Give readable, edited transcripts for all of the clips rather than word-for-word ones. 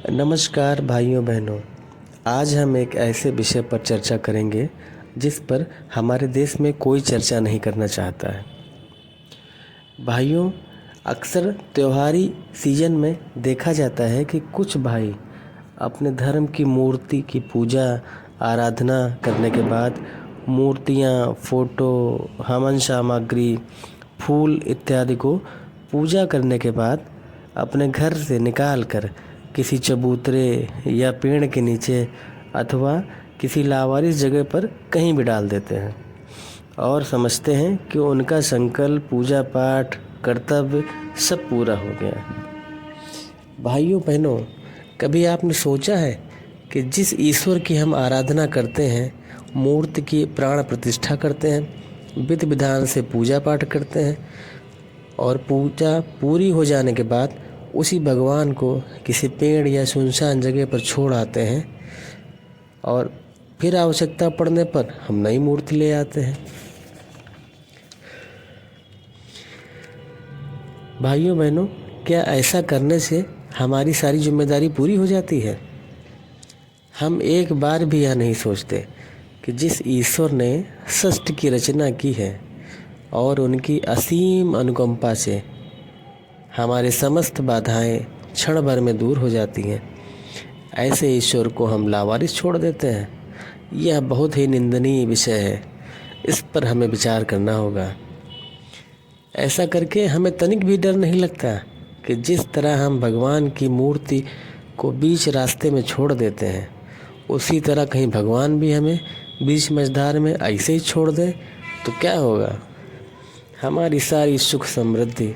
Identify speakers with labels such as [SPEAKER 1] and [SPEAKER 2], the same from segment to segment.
[SPEAKER 1] नमस्कार भाइयों बहनों, आज हम एक ऐसे विषय पर चर्चा करेंगे जिस पर हमारे देश में कोई चर्चा नहीं करना चाहता है। भाइयों, अक्सर त्योहारी सीजन में देखा जाता है कि कुछ भाई अपने धर्म की मूर्ति की पूजा आराधना करने के बाद मूर्तियाँ, फ़ोटो, हवन सामग्री, फूल इत्यादि को पूजा करने के बाद अपने घर से निकाल कर किसी चबूतरे या पेड़ के नीचे अथवा किसी लावारिस जगह पर कहीं भी डाल देते हैं और समझते हैं कि उनका संकल्प, पूजा पाठ, कर्तव्य सब पूरा हो गया। भाइयों बहनों, कभी आपने सोचा है कि जिस ईश्वर की हम आराधना करते हैं, मूर्ति की प्राण प्रतिष्ठा करते हैं, विधि विधान से पूजा पाठ करते हैं और पूजा पूरी हो जाने के बाद उसी भगवान को किसी पेड़ या सुनसान जगह पर छोड़ आते हैं और फिर आवश्यकता पड़ने पर हम नई मूर्ति ले आते हैं। भाइयों बहनों, क्या ऐसा करने से हमारी सारी जिम्मेदारी पूरी हो जाती है? हम एक बार भी यह नहीं सोचते कि जिस ईश्वर ने सृष्टि की रचना की है और उनकी असीम अनुकंपा से हमारे समस्त बाधाएं क्षण भर में दूर हो जाती हैं, ऐसे ईश्वर को हम लावारिस छोड़ देते हैं। यह बहुत ही निंदनीय विषय है, इस पर हमें विचार करना होगा। ऐसा करके हमें तनिक भी डर नहीं लगता कि जिस तरह हम भगवान की मूर्ति को बीच रास्ते में छोड़ देते हैं, उसी तरह कहीं भगवान भी हमें बीच मझधार में ऐसे ही छोड़ दे तो क्या होगा? हमारी सारी सुख समृद्धि,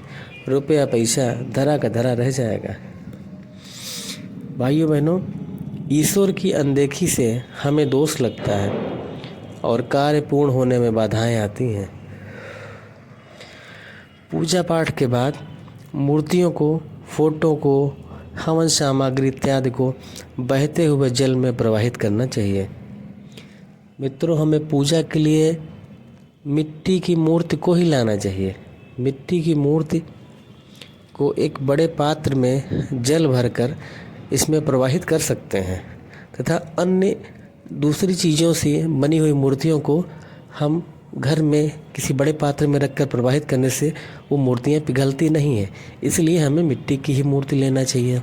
[SPEAKER 1] रुपया पैसा धरा का धरा रह जाएगा। भाइयों बहनों, ईश्वर की अनदेखी से हमें दोष लगता है और कार्य पूर्ण होने में बाधाएं आती हैं। पूजा पाठ के बाद मूर्तियों को, फोटो को, हवन सामग्री इत्यादि को बहते हुए जल में प्रवाहित करना चाहिए। मित्रों, हमें पूजा के लिए मिट्टी की मूर्ति को ही लाना चाहिए। मिट्टी की मूर्ति को एक बड़े पात्र में जल भरकर इसमें प्रवाहित कर सकते हैं तथा अन्य दूसरी चीज़ों से बनी हुई मूर्तियों को हम घर में किसी बड़े पात्र में रखकर प्रवाहित करने से वो मूर्तियाँ पिघलती नहीं हैं, इसलिए हमें मिट्टी की ही मूर्ति लेना चाहिए।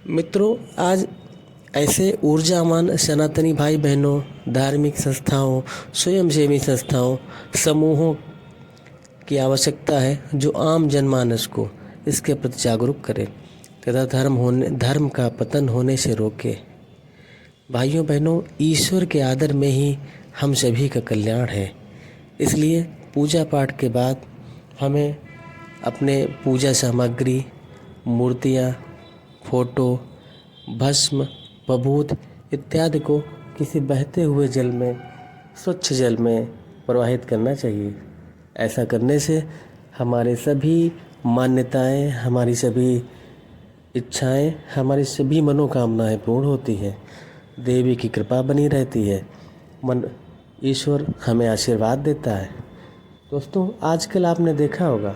[SPEAKER 1] मित्रों, आज ऐसे ऊर्जावान सनातनी भाई बहनों, धार्मिक संस्थाओं, स्वयंसेवी संस्थाओं, समूहों की आवश्यकता है जो आम जनमानस को इसके प्रति जागरूक करे तथा धर्म का पतन होने से रोके। भाइयों बहनों, ईश्वर के आदर में ही हम सभी का कल्याण है, इसलिए पूजा पाठ के बाद हमें अपने पूजा सामग्री, मूर्तियाँ, फोटो, भस्म, बभूत इत्यादि को किसी बहते हुए जल में, स्वच्छ जल में प्रवाहित करना चाहिए। ऐसा करने से हमारे सभी मान्यताएं, हमारी सभी इच्छाएं, हमारी सभी मनोकामनाएं पूर्ण होती हैं। देवी की कृपा बनी रहती है, ईश्वर हमें आशीर्वाद देता है। दोस्तों, आजकल आपने देखा होगा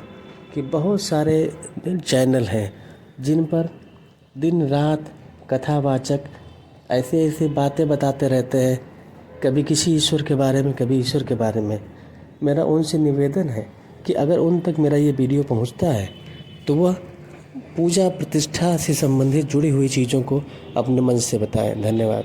[SPEAKER 1] कि बहुत सारे चैनल हैं जिन पर दिन रात कथावाचक ऐसे बातें बताते रहते हैं, कभी किसी ईश्वर के बारे में, कभी ईश्वर के बारे में। मेरा उनसे निवेदन है कि अगर उन तक मेरा ये वीडियो पहुंचता है तो वह पूजा प्रतिष्ठा से संबंधित जुड़ी हुई चीज़ों को अपने मन से बताएं। धन्यवाद।